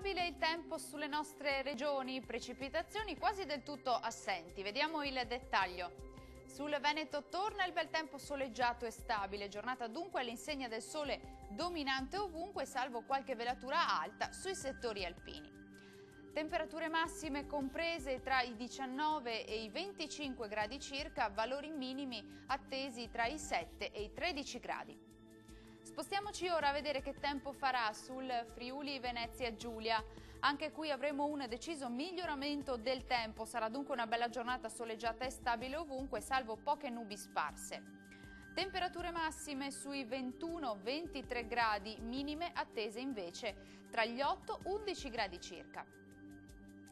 Stabile il tempo sulle nostre regioni, precipitazioni quasi del tutto assenti. Vediamo il dettaglio. Sul Veneto torna il bel tempo soleggiato e stabile, giornata dunque all'insegna del sole dominante ovunque, salvo qualche velatura alta sui settori alpini. Temperature massime comprese tra i 19 e i 25 gradi circa, valori minimi attesi tra i 7 e i 13 gradi. Spostiamoci ora a vedere che tempo farà sul Friuli Venezia Giulia. Anche qui avremo un deciso miglioramento del tempo, sarà dunque una bella giornata soleggiata e stabile ovunque, salvo poche nubi sparse. Temperature massime sui 21-23 gradi, minime attese invece tra gli 8-11 gradi circa.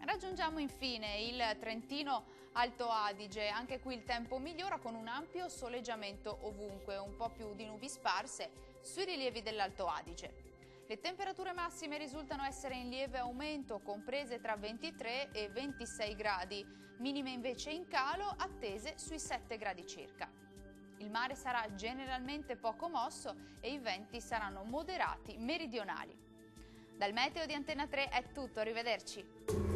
Raggiungiamo infine il Trentino Alto Adige, anche qui il tempo migliora con un ampio soleggiamento ovunque, un po' più di nubi sparse sui rilievi dell'Alto Adige. Le temperature massime risultano essere in lieve aumento, comprese tra 23 e 26 gradi, minime invece in calo, attese sui 7 gradi circa. Il mare sarà generalmente poco mosso e i venti saranno moderati meridionali. Dal meteo di Antena 3 è tutto, arrivederci.